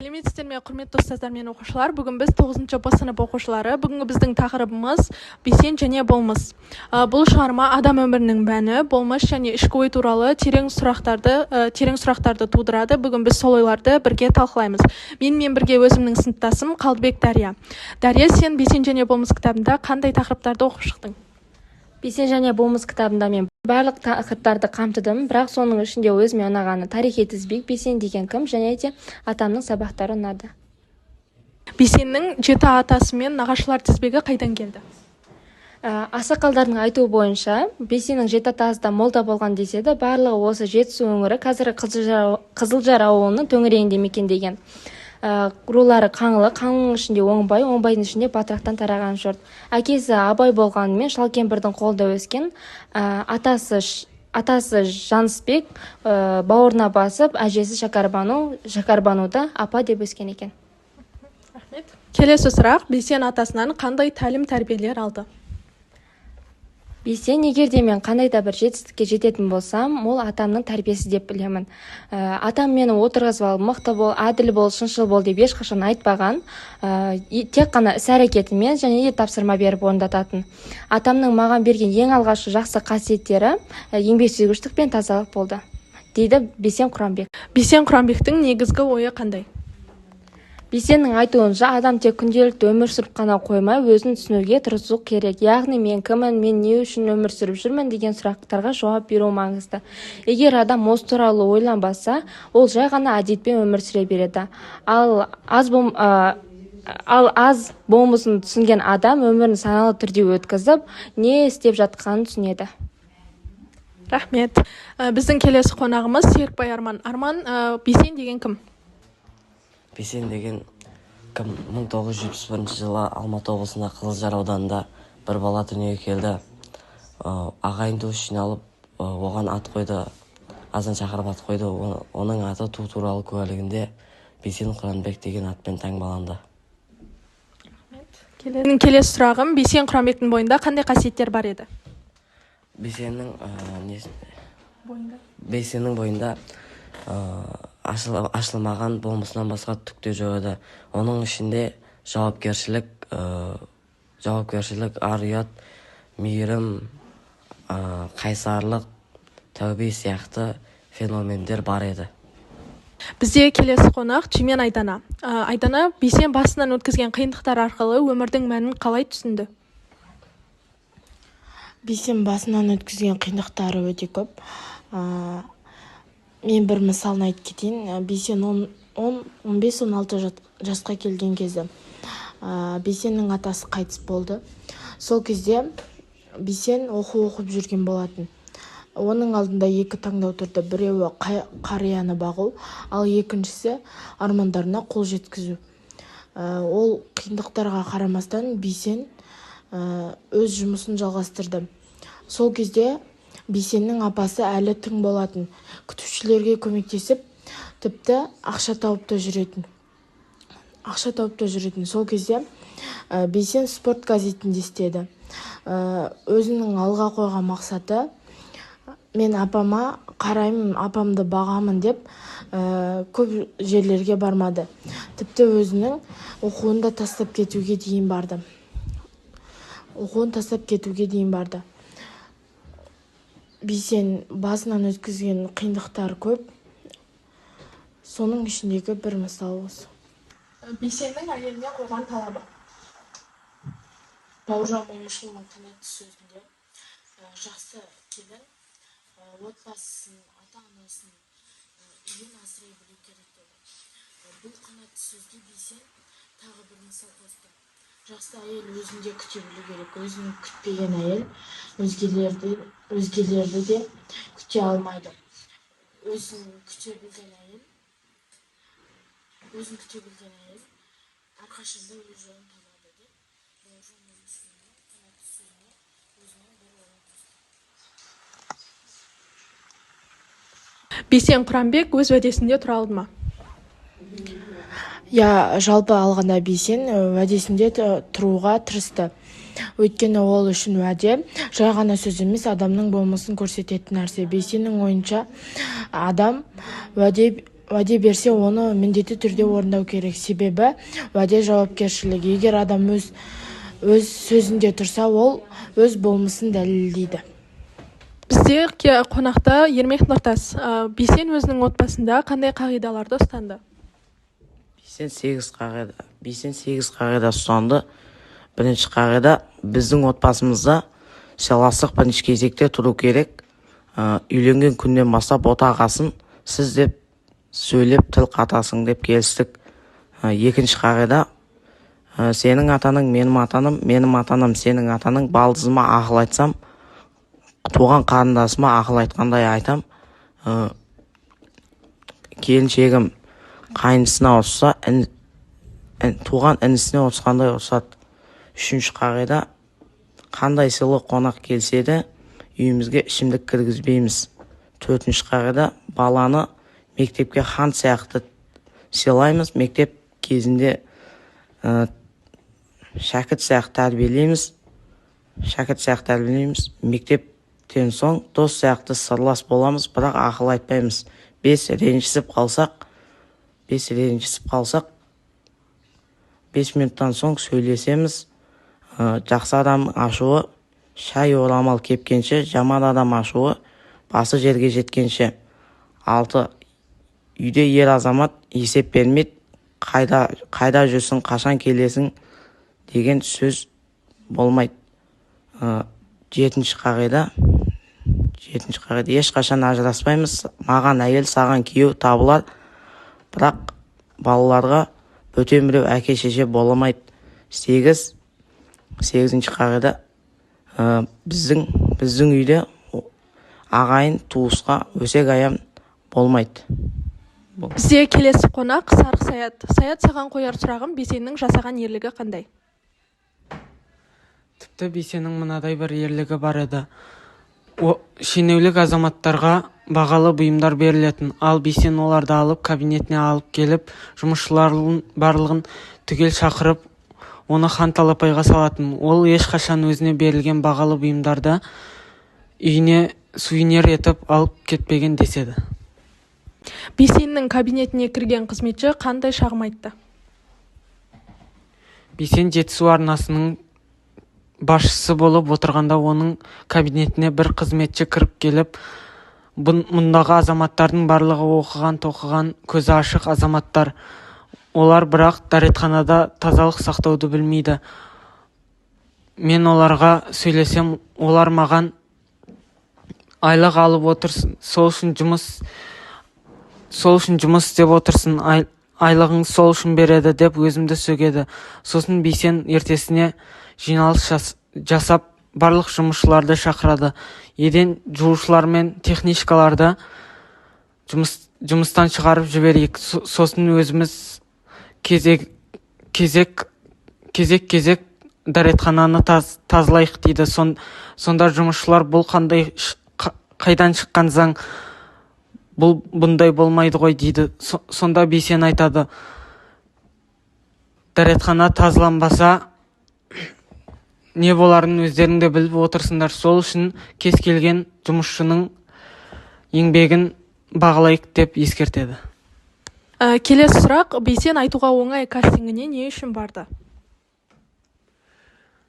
Сәлеметсіздер ме, құрметті ұстаздар мен оқушылар. Бүгін біз 9-шы Б сынып оқушылары. Бүгінгі біздің тақырыбымыз бесен және болмыс. Бұл шығарма адам өмірінің мәні, болмыс және ішкі ой туралы терең сұрақтарды тудырады. Бүгін біз сол ойларды бірге талқылаймыз. Менімен бірге өзімнің сыныптасым Қалдыбек Дария. Дария, сен бесен және болмыс кітабында қандай тақырыптарды оқып шықтың? Бесен және болмыс кітабында мен барлық тақырыптарды қамтыдым, бірақ соның ішінде өзіме ұнағаны тарихи тізбек, бесен деген кім және де атамның сабақтары ұнады. Бесеннің 7 атасы мен нағашылар тізбегі қайдан келді? Ақсақалдардың айтуы бойынша, бесеннің 7 атасы да молда болған деседі, барлығы осы Жетісу өңірі қазіргі Қызылжар ауылының төңірегінде мекендеген. Рулары Қаңлы, Қаңлының ішінде Оңбай, Оңбайдың ішінде Батырақтан тараған жұрт. Әкесі Абай болғанымен Шалкемпірдің қолында өскен, атасы Жанысбек бауырына басып, әжесі Шакарбануда апа деп өскен екен. Рахмет. Келесі сұрақ, бесен атасынан қандай тәлім-тәрбиелер алды? Бесен, егер де мен қандай да бір жетістікке жететін болсам, ол атамның тәрбиесі деп білемін. Атам мені отырғызып алып, мықты бол, әділ бол, шыншыл бол деп ешқашан айтпаған. Тек қана іс-әрекетімен және де тапсырма беріп орындататын. Атамның маған берген ең алғашқы жақсы қасиеттері еңбексүйгіштік пен тазалық болды, дейді Бесен Құранбек. Бесен Құранбектің негізгі ойы қандай? Бесеннің айтуынша, адам тек күнделікті өмір сүріп қана қоймай, өзін түсінуге тырысу керек. Яғни мен кіммін, мен не үшін өмір сүріп жүрмін деген сұрақтарға жауап беру маңызды. Егер адам осы туралы ойланбаса, ол жай ғана әдетпен өмір сүре береді. Ал аз болмысын түсінген адам өмірін саналы түрде өткізіп, не істеп жатқанын түсінеді. Рахмет. Біздің келесі қонағымыз Серікбай Арман. Арман, бесен деген кім? Бесен деген кім? 1971 жылы Алматы облысында Қызылжар ауданында бір бала дүниеге келді. Ағайын-туыс жиналып, оған ат қойды, азан шақырып ат қойды. Оның аты туу туралы куәлігінде Бесен Құранбек деген атпен таңбаланды. Келесі сұрағым, Бесен Құранбектің бойында қандай қасиеттер бар еді? Бесеннің бойында ашылмаған болмысынан басқа түк те жоқ еді. Оның ішінде жауапкершілік, ар-ұят, мейірім, қайсарлық, тәубе сияқты феномендер бар еді. Бізде келесі қонақ Чемен Айдана. Айдана, бесен басынан өткізген қиындықтар арқылы өмірдің мәнін қалай түсінді? Бесен басынан өткізген қиындықтары өте көп. Мен бір мысалын айтып кетейін. Бесен 15-16 жасқа келген кезде Бесеннің атасы қайтыс болды. Сол кезде Бесен оқып жүрген болатын. Оның алдында екі таңдау тұрды. Біреуі қарияны бағу, ал екіншісі армандарына қол жеткізу. Ол қиындықтарға қарамастан Бесен өз жұмысын жалғастырды. Сол кезде Бесеннің апасы әлі тың болатын. Күтушілерге көмектесіп, тіпті ақша тауып та жүретін. Сол кезде Бесен спорт газетінде істеді. Өзінің алға қойған мақсаты, мен апама қараймын, апамды бағамын деп көп жерлерге бармады. Тіпті өзінің оқуын тастап кетуге дейін барды. Бесен басынан өткізген қиындықтар көп. Соның ішіндегі бір мысал осы. Бесеннің әйеліне қойған талабы? Бауыржан Момышұлының қанатты сөзінде жақсы келін отбасын, ата-анасын, үйін асырай білу керек деді. Бұл қанатты сөзге Бесен тағы бір мысал қосты. Жақсы әйел өзінде күте білу керек. Өзін күтпеген әйел өзгелерді де күте алмайды. Өзін күте білген әйел әрқашанда өз жолын табады деп Бауыржан Момышұлының қанатты сөзіне өзінің бір ойын қосты. Бесен Құранбек өз уәдесінде тұра алды ма? Жалпы алғанда Бесен уәдесінде тұруға тырысты. Өйткені ол үшін уәде жай ғана сөз емес, адамның болмысын көрсететін нәрсе. Бесеннің ойынша адам уәде берсе, оны міндетті түрде орындау керек. Себебі уәде жауапкершілігі. Егер адам өз сөзінде тұрса, ол өз болмысын дәлелдейді. Бізде қонақта Ермек Нұртас. Бейсен өзінің отбасында қандай қағидаларды ұстанды? Бейсен 8 қағида ұстанды. Бірінші қағида: біздің отбасымызда сыйластық бірінші кезекте тұру керек. Үйленген күннен бастап отағасын сіз деп сөйлеп тіл қатасың деп келістік. Екінші қағида: сенің атаның менің атаным, менің атаным сенің атаның. Балдызыма ақыл айтсам, туған қарындасыма ақыл айтқандай айтам. Келіншегім қайнысына ұрысса, туған інісіне ұрысқандай ұрысады. Үшінші қағида: қандай сыйлы қонақ келсе де үйімізге ішімдік кіргізбейміз. Төртінші қағида: баланы мектепке хан сияқты сыйлаймыз. Мектеп кезінде шәкірт сияқты тәрбиелейміз. Мектептен соң дос сияқты сырлас боламыз, бірақ ақыл айтпаймыз. 5 ренжісіп қалсақ 5 минуттан соң сөйлесеміз. Жақсы адам ашуы шай орамал кепкенше, жаман адам ашуы басы жерге жеткенше. 6. Үйде ер азамат есеп бермейді. Қайда жүрсің, қашан келесің деген сөз болмайды. 7-ші қағида: ешқашан ажыраспаймыз. Маған әйел, саған күйеу табылар, бірақ балаларға бөтен біреу әке шеше боламайды. 8-ші қағида: біздің үйде ағайын туысқа өсек аян болмайды. Бізде келесі қонақ Сарық Саят. Саят, саған қояр сұрағым: Бейсеннің жасаған ерлігі қандай? Тіпті Бейсеннің мынадай бір ерлігі бар еді. Шенеулік азаматтарға бағалы бұйымдар берілетін, ал Бейсен оларды алып кабинетіне алып келіп, жұмысшылардың барлығын түгел шақырып, оны хан талапайға салатын. Ол ешқашан өзіне берілген бағалы бұйымдарды үйіне сувенир етіп алып кетпеген деседі. Бейсеннің кабинетіне кірген қызметші қандай шағым айтты? Бейсен Жетісу арнасының басшысы болып отырғанда оның кабинетіне бір қызметші кіріп келіп, мұндағы азаматтардың барлығы оқыған, көзі ашық азаматтар. Олар бірақ дәретханада тазалық сақтауды білмейді. Мен оларға сөйлесем, олар маған айлық алып отырсын, сол үшін жұмыс істеп отырсын, айлығың сол үшін береді деп өзімді сөгеді. Сосын Бейсен ертесіне жиналыс жасап, барлық жұмысшыларды шақырады. Еден жуушылар мен техничкаларды жұмыстан шығарып жіберейік. Сосын өзіміз кезек дәретхананы тазалайық дейді. Сонда жұмысшылар: бұл қайдан шыққан заң, бұндай болмайды ғой дейді. Сонда Бейсен айтады: дәретхана тазаланбаса не боларын өздерің де біліп отырсыңдар. Сол үшін кез келген жұмысшының еңбегін бағалайық деп ескертеді. Келесі сұрақ: Бейсен айтуға оңай кастингіне не үшін барды?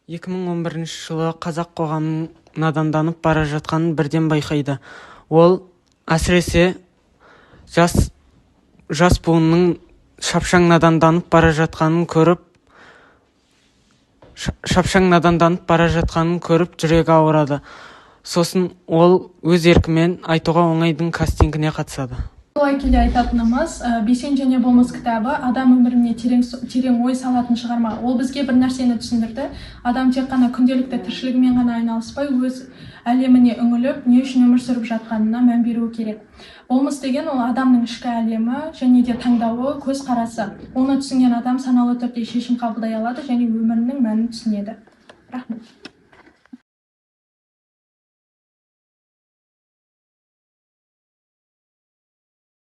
2011 жылы қазақ қоғамының наданданып бара жатқанын бірден байқайды. Ол әсіресе жас буынның шапшаң наданданып бара жатқанын көріп жүрегі ауырады. Сосын ол өз еркімен айтуға оңайдың кастингіне қатысады. Солай келе айтатынымыз, Бейсен және болмыс кітабы адам өміріне терең ой салатын шығарма. Ол бізге бір нәрсені түсіндірді. Адам тек қана күнделікті тіршілігімен ғана айналыспай, өз әлеміне үңіліп, не үшін өмір сүріп жатқанына мән беруі керек. Болмыс деген ол адамның ішкі әлемі және де таңдауы, көзқарасы. Оны түсінген адам саналы түрде шешім қабылдай алады және өмірінің мәнін түсінеді. Рахмет.